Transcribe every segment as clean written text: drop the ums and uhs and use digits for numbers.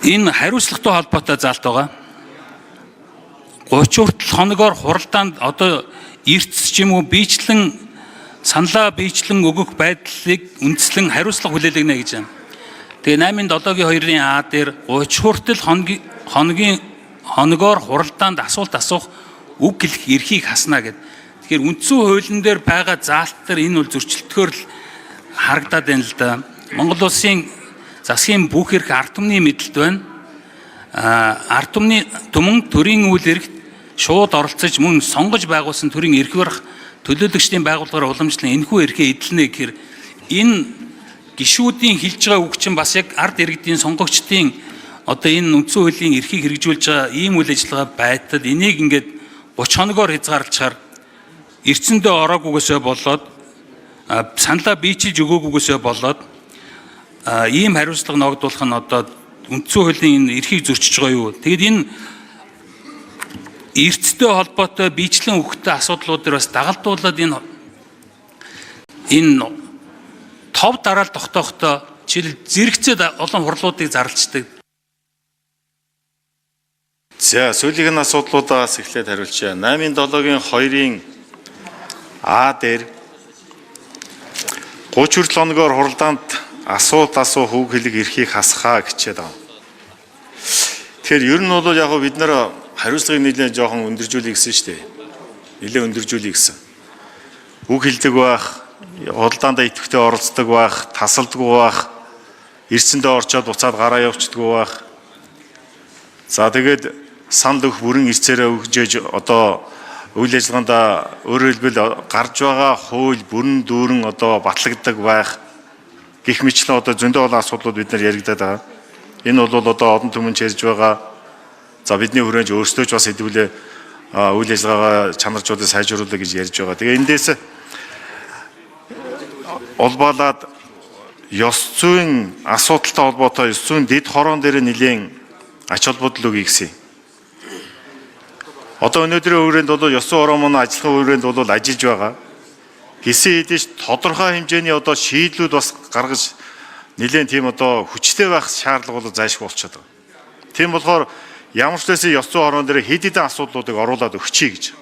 Энэ хариуцлагатай холбоотой заалт байгаа. 30 хүртэл хоногоор хуралдаанд одоо эрдэс ч юм уу биечлэн саналаа биечлэн өгөх байдлыг үндслэн хариуцлага хүлээлгэнэ гэж байна. Тэгээ 8-7-2-ын А дээр 30 хүртэл хоногоор хуралдаанд асуулт асуух үг хэлэх эрхийг хасна гэдэг. Тэгэхээр үндсэн хуулийн дээр байгаа заалт дээр энэ бол зөрчилдөхөөр л харагдаад байна л да. Монгол улсын засгийн бүх эрх ард түмний мэдлэлд байна. Ард түмний түмэн төрийн үйл эрхт шууд оролцож мөн сонгож байгуулсан төрийн эрх барих төлөөлөгчдийн байгууллагаар уламжлан энэхүү эрхээ эдэлнэ гэхээр энэ гишүүдийн хэлж байгаа үг чинь бас яг ард иргэдийн сонгогчдын одоо энэ үндсэн хуулийн эрхийг хэрэгжүүлж байгаа ийм үйл ажиллагаа байтал энийг ингээд 30 хоногоор хязгаарлахаар эрдсэндээ ороогүйгээсээ болоод саналаа биечилж өгөөгүйгээсээ болоод ийм хариуцлага ногдуулах нь одоо үндсэн хуулийн энэ эрхийг зөрчиж байгаа юу. Тэгэд энэ эрдстэй холбоотой биечлэн өгөхтэй асуудлууд дээр бас дагалдуулаад энэ тов дараал тогтоохтой жишээл зэрэгцээ олон хурлуудыг зарлцдаг. За сүүлийн асуудлуудаас эхлээд хариулчаа. 8-7-2-ын А дээр 30 хүртэл хоногоор хуралдаанд асуулт асуух үг хэлэх эрхийг хасхаа гэчээд байгаа. Тэгэхээр ер нь бол яг бид нэр хариуцлагыг нэлээд жоохон өндөржүүлэх гэсэн шүү дээ. Нэлээд өндөржүүлэх гэсэн. Үг хэлдэг байх, хуралдаанд идэвхтэй оролцдог байх, тасалддаг байх, эрдсэндээ орчоод буцаад гараа явчихдаг байх. За тэгээд санал өгөх бүрэн эрсээрээ өгжээж одоо үйл ажиллагаанд өөрөөр хэлбэл гарч байгаа хууль бүрэн дүүрэн одоо батлагддаг байх гэх мэтлэн одоо зөндөө олон асуудлууд бид нар яригадаад байгаа. Энэ бол одоо одон түмэнч ярьж байгаа. За бидний хүрээнд өөрсдөө ч бас хэдүүлээ үйл ажиллагаагаа чанаржуулаад сайжруулах гэж ярьж байгаа. Тэгээ эндээс олбоолаад ёс зүйн асуудалтай холбоотой ёс зүйн дэд хороон дээр нэлийн ач холбогдол өгье гэсэн. Одоо өнөөдрийн хүрээнд бол ёс зүйн хороо маань ажиллахын хүрээнд бол ажиллаж байгаа. Гэсэн хэдий ч тодорхой хэмжээний одоо шийдлүүд бас гаргаж нэлээд тийм одоо хүчтэй байх шаардлага бол зайлшгүй болчиход байгаа. Тийм болохоор ямар ч төсөө ёс зүйн хорон дээр хэд хэдэн асуудлуудыг оруулаад өгчий гэж.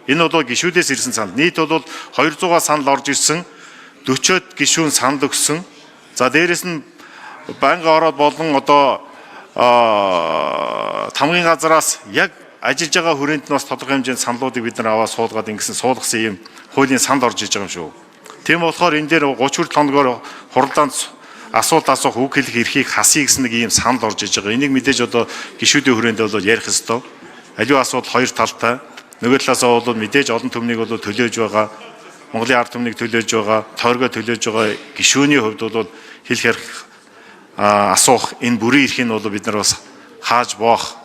Энэ бол гишүүдээс ирсэн санал. Нийт бол 200 санал орж ирсэн. 40-од гишүүн санал өгсөн. За дээрэс нь банга ороод болон одоо тамгын газараас яг ажиллаж байгаа хүрээнд нь бас тодорхой хэмжээний саналуудыг бид нар аваад суулгаад ингэсэн суулгасан юм хуулийн санд орж иж байгаа юм шүү. Тийм болохоор энэ дээр 30 хүртэл хоногоор хуралдаанд асуулт асуух үг хэлэх эрхийг хасъя гэсэн нэг ийм санал орж иж байгаа. Энийг мэдээж одоо гишүүдийн хүрээнд бол ярих ёстой. Аливаа асуудал хоёр талтай. Нөгөө талаасаа бол мэдээж олон түмнийг бол төлөөж байгаа. Монголын ард түмнийг төлөөж байгаа, тойргоо төлөөж байгаа гишүүний хувьд бол хэлэх ярих асуух энэ бүрийн эрхийг бол бид нар бас хааж боох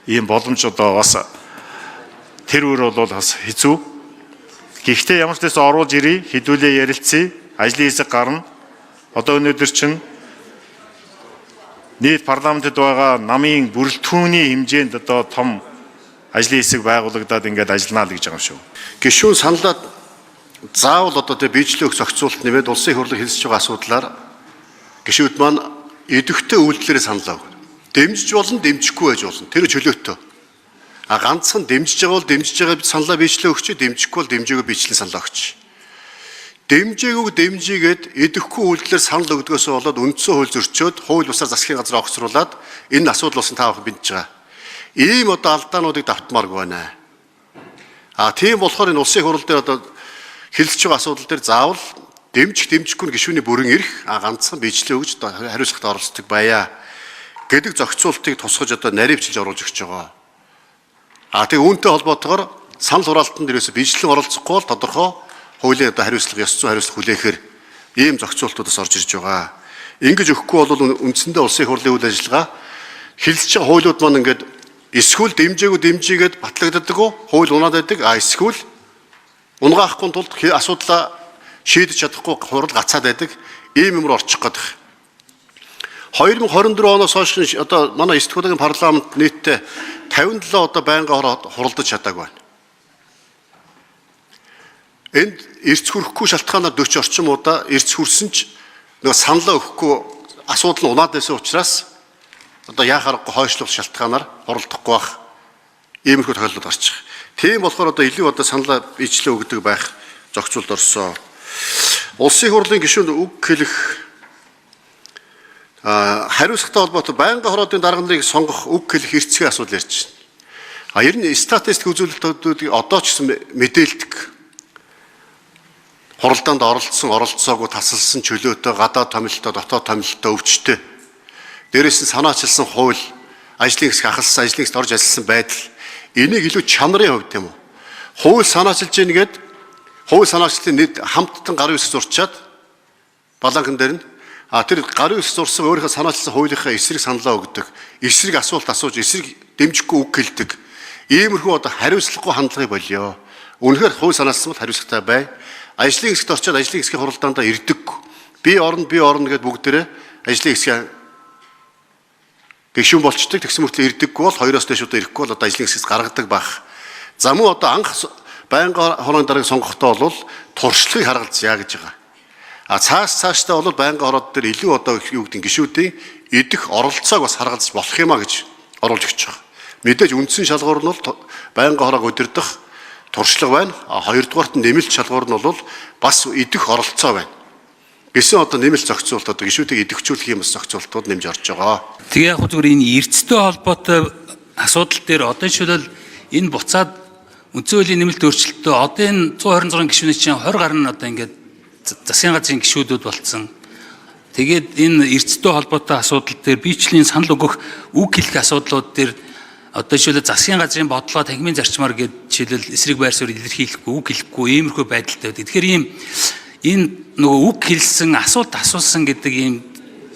ийм боломж одоо бас тэр өөр бол бас хэцүү. Гэхдээ ямар ч төсөө оруулж ирээ, хэдүүлээ ярилцъя, ажлын хэсэг гарна. Одоо өнөөдөр чинь нийт парламентэд байгаа намын бүрэлдэхүүний хэмжээнд одоо том ажлын хэсэг байгуулагдаад ингээд ажиллана л гэж байгаа юм шүү. Гишүүн саналаад заавал одоо тэ биечлэн өгөх зохицуулалт нэмээд улсын хурлыг хэлсэж байгаа асуудлаар гишүүд маань идэвхтэй үйлдэлээр саналаа өгнө. Дэмжиж болно, дэмжихгүй байж болно. Тэр чөлөөтэй. Ганцхан дэмжиж байгаа бол дэмжиж байгаа саналаа биечлэн өгч, дэмжихгүй бол дэмжээгөө биечлэн саналаа өгч. Дэмжээгөө дэмжигээд идэвхгүй үйлдэлээр санал өгдгөөс болоод үндсэн хууль зөрчөөд хууль бусаар засгийн газар огцруулад энэ асуудал болсон таавах бинтж байгаа. Ийм одоо алдаануудыг давтмааргүй байна. Тийм болохоор энэ улсын хурал дээр одоо хэлэлцэж байгаа асуудал дээр заавал дэмжихгүй гишүүний бүрэн эрх ганцхан биечлэн өгж хариуцлагад оролцдог байя гэдэг зохицуултыг тусгаж одоо наривчилж оруулж өгч байгаа. Тэгээ үүнтэй холбоотойгоор санал хураалтанд дээрээс биечлэн оролцохгүй бол тодорхой хуулийн одоо хариуцлага ёс зүйн хариуцлага хүлээхээр ийм зохицуултуудаас орж ирж байгаа. Ингэж өгөхгүй бол үндсэндээ улсын хурлын үйл ажиллагаа хэлэлцэж байгаа хуулиуд маань ингээд эсвэл дэмжээгүй дэмжигээд батлагддаг уу хууль унаад байдаг эсвэл унгаахгүй тулд асуудлаа шийдэж чадахгүй хурал гацаад байдаг ийм юмруу орчих гээд байна. 2024 оноос хойш одоо манай 9 дахь удаагийн парламент нийтдээ 57 одоо байнга хуралдаж чадаагүй байна. Энд эрс хүрэхгүй шалтгаанаар 40 орчим удаа эрс хүрсэн ч нөгөө саналаа өгөхгүй асуудал нь унаад байсан учраас одоо яахаарахгүй хойшлуулах шалтгаанаар оролдохгүй байх иймэрхүү тохиолдол гарч байгаа. Тийм болохоор одоо илүү одоо саналаа бичлээ өгдөг байх зохицуулт орсон. Улсын хурлын гишүүнд үг хэлэх хариуцлагатай холбоотой байнгын хороодын даргалыг сонгох үг хэлэх эрсдлийн асуудал ярьж байна. Ер нь статистик үзүүлэлтүүдийг одоо ч гэсэн мэдээлдэг. Хуралдаанд оролцсон, оролцоогүй, тасалсан, чөлөөтэй, гадаад томилолтой, дотоод томилолтой, өвчтөй. Дээрээс нь санаачилсан хууль, ажлын хэсэг ахалсан, ажлын хэсэгт орж ажилласан байдал. Энийг илүү чанарын хувьд тийм үү. Хууль санаачилж ийн гээд хууль санаачилтын нийт хамттан гарын үсэг зурчаад баланхан дээр нь тэр гарын үсэг зурсан өөрийнхөө санаачилсан хуулийнхаа эсрэг саналаа өгдөг. Эсрэг асуулт асууж, эсрэг дэмжихгүй үг хэлдэг. Иймэрхүү одоо хариуцлагагүй хандлагыг болио. Үнэхээр хууль санаачилсан бол хариуцлагатай бай. Ажлын хэсэгт орчоод ажлын хэсгийн хуралдаанд ирдэггүй. Би орно гэдээ бүгдээрээ ажлын хэсгийн гишүүн болчдөг. Тэгсэн мөртлөө ирдэггүй бол хоёроос дэш удаа ирэхгүй бол одоо ажлын хэсгээс гаргадаг байх. За мөн одоо анх байнгын хорооны даргаыг сонгохдоо бол туршлагыг харгалзъя гэж байгаа. Цаашдаа бол байнгын хороод дээр илүү одоо юу гэдэг гишүүдийн идэх оролцоог бас харгалзаж болох юмаа гэж оруулж өгч байгаа. Мэдээж үндсэн шалгуур нь бол байнгын хороог удирдах туршлага байна. Хоёрдугаарт нь нэмэлт шалгуур нь бол бас идэх оролцоо байна. Гэсэн одоо нэмэлт зохицуулт одоо гишүүдийг идэвхжүүлэх юм зохицуултууд нэмж орж байгаа. Тэгээ яг зүгээр энэ эрдэстэй холбоотой асуудал дээр одоо жишээлбэл энэ буцаад үндсэн хуулийн нэмэлт өөрчлөлтөө одоо энэ 126 гишүүний чинь 20 гаруй нь одоо ингээд засгийн газрын гишүүдүүд болцсон. Тэгээд энэ эрдэстэй холбоотой асуудал дээр биечлэлийн санал өгөх үг хэлэх асуудлууд дээр одоо жишээлбэл засгийн газрын бодлого танхимын зарчмаар гээд жишээлбэл эсрэг байр суурь илэрхийлэхгүй, үг хэлэхгүй иймэрхүү байдалтай байдаг. Тэгэхээр энэ нөгөө үг хэлсэн, асуулт асуусан гэдэг ийм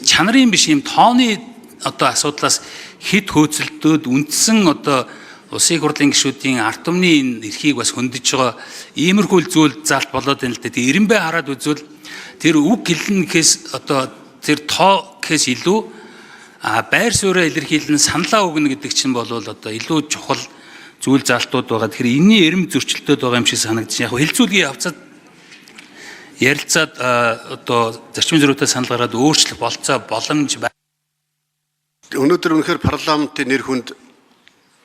чанарын биш ийм тооны одоо асуудлаас хэд хөөцөлдөөд үндсэн одоо улсын хурлын гишүүдийн ард түмний энэ эрхийг бас хөндөж байгаа иймэрхүү зүйл заалт болоод байна л да. Тэгээ эренбай хараад үзвэл тэр үг хэлнэ гэхээс одоо тэр тоо гэхээс илүү байр суурьаа илэрхийлэн саналаа өгнө гэдэг чинь бол одоо илүү чухал зүйл заалтууд байгаа. Тэгэхээр энэний эрэм зөрчилдөд байгаа юм шиг санагдчих. Яг хэлцүүлгийн явцад ярилцаад одоо зарчмын зөрүүтэй санал гаргаад өөрчлөх болцоо боломж байна. Өнөөдөр үнэхээр парламентын нэр хүнд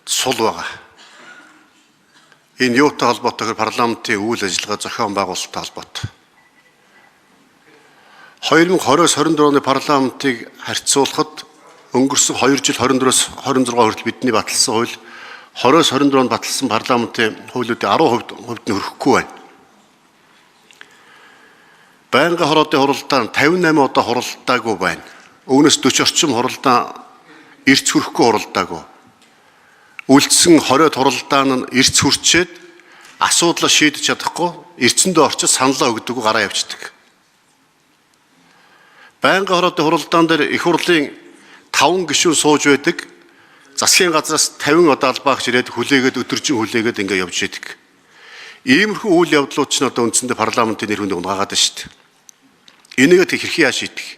сул байгаа. Энэ юутай холбоотойгоор парламентын үйл ажиллагаа зохион байгуулалттай холбоотой. 2020-24 оны парламентыг харьцуулахад өнгөрсөн 2 жил 24-өөс 26 хүртэл бидний баталсан хууль 20-24 онд баталсан парламентын хуулиудын 10% нь хүрэхгүй байна. Байнгын хороодын хуралдаан 58 удаа хуралдаагүй байна. Үүнээс 40 орчим хуралдаан эрц хүрэхгүй хуралдаагүй. Үлдсэн 20 хуралдаан нь эрц хүрчээд асуудлаа шийдэж чадахгүй эрцэндээ орчиж саналаа өгдөг гараа явчихдаг. Байнгын хороодын хуралдаан дээр их хурлын 5 гишүүн сууж байдаг. Засгийн газраас 50 удаа албаагч ирээд хүлээгээд өдөржин хүлээгээд ингээд явж идэг. Иймэрхүү үйл явдлууд ч одоо үндсэндээ парламентын нэр хүнд унгаагаад байна шүү дээ. Энийгээ тэг хэрхэн яаж шийдэх?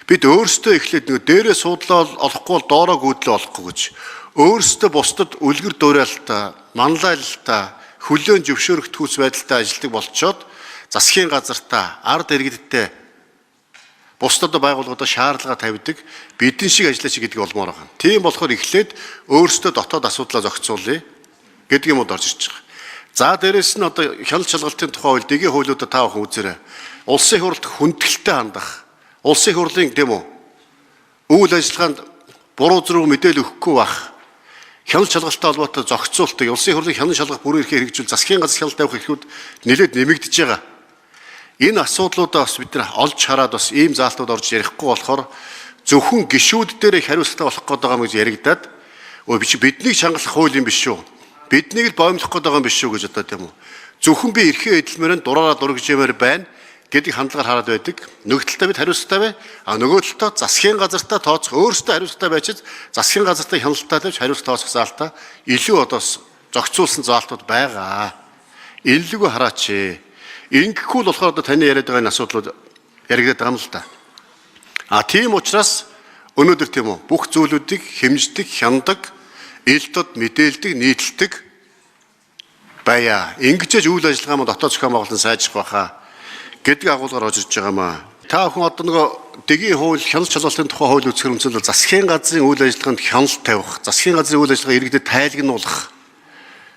Бид өөрсдөө эхлээд нэг дээрээ суудлаа олохгүй бол доороо гүйдлээ олохгүй гэж өөрсдөө бусдад үлгэр дуурайлалтаа, манлайлалтаа, хүлээн зөвшөөрөх төс байдалтай ажилладаг болчоод засгийн газартаа, ард иргэдтэй бусдад байгууллагуудад шаардлага тавьдаг бидэн шиг ажиллаач гэдэг олмоор байгаа. Тийм болохоор эхлээд өөрсдөө дотоод асуудлаа зохицуулъя гэдэг юмуд орж ирж байгаа. За дээрэс нь одоо хяналт шалгалтын тухай хууль, дэгийн хуулиудаа та бүхэн үзээрэй. Улсын хурлд хүндэтгэлтэй хандах, улсын хурлын гэм үү үйл ажиллагаанд буруу зүрх мэдээлэл өгөхгүй байх, хяналт шалгалттай холбоотой зохицуултыг улсын хурлын хяналт шалгах бүрэн эрхийг хэрэгжүүл засгийн газар хяналт тавих эрхүүд нэлээд нэмэгдэж байгаа. Энэ асуудлуудаа бас бид нар олж хараад бас ийм заалтууд орж ярихгүй болохоор зөвхөн гишүүд дээр хариуцлага болох гээд байгаа юм гэж яригадаад биднийг чангалах хууль юм биш шүү. Биднийг л боомлох гээд байгаа юм биш шүү гэж одоо тийм үү. Зөвхөн би эрхээ эдэлмээр нь дураараа дургижмээр байна гэдэг хандлагаар хараад байдаг. Нэг талдаа бид хариуцлагатай бай. Нөгөө талдаа засгийн газартаа тооцох өөрсдөө хариуцлагатай байж засгийн газартаа хяналттай тавьж хариуцлага тооцох заалтаа илүү одоо зохицуулсан заалтууд байгаа. Илүү хараач. Ингэхгүй л болохоор одоо таны яриад байгаа энэ асуудлууд яригдаад байгаа юм л та. Тийм учраас өнөөдөр тийм үү бүх зүйлүүдийг хэмждэг, хяндаг, ил дод мэдээлдэг, нийтэлдэг байя. Ингэжээж үйл ажиллагаа маань дотоод зохион байгуулалтын сайжрах байхаа гэдэг агуулгаар орж ирж байгаа маа. та бүхэн одоо нөгөө дэгийн хууль, хяналт шалгалтын тухай хууль үзэхэр үнэхээр засгийн газрын үйл ажиллагаанд хяналт тавих, засгийн газрын үйл ажиллагаа иргэдэд тайлгнуулах,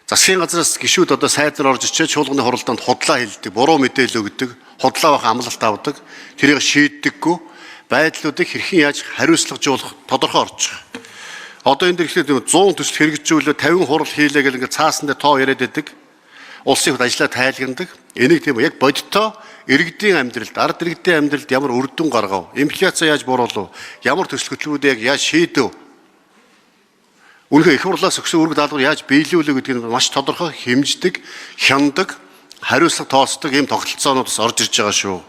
засгийн газраас гишүүд одоо сайдаар орж ичээ чуулганы хуралдаанд худлаа хэлдэг, буруу мэдээлэл өгдөг, худлаа бах амлалт авдаг, тэрийг шийддэггүй байдлуудыг хэрхэн яаж хариуцлагажуулах тодорхой орж байгаа. Одоо энэ дэр ихлээр 100 төсөл хэрэгжүүлээ 50 хурал хийлээ гэл ингээд цаасан дээр тоо яриад байдаг. Улсын хувьд ажиллаа тайлгнадаг. Энийг тийм яг бодиттой иргэдийн амьдралд, ард иргэдийн амьдралд ямар үр дүн гаргав? Инфляци яаж бууруулав? Ямар төсөл хөтөлбөрүүдийг яаж шийдэв? Үнэхээр их хурлаас өгсөн үүрэг даалгавар яаж биелүүлэх гэдгийг маш тодорхой хэмждэг, хяндаг, хариуцлага тооцдог ийм тогтолцоонуудаас орж ирж байгаа шүү.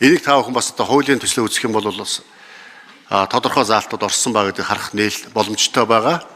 Энийг та бүхэн бас одоо хуулийн төслөө үзэх юм бол бас тодорхой заалтууд орсон байгаа гэдгийг харах нийл боломжтой байгаа.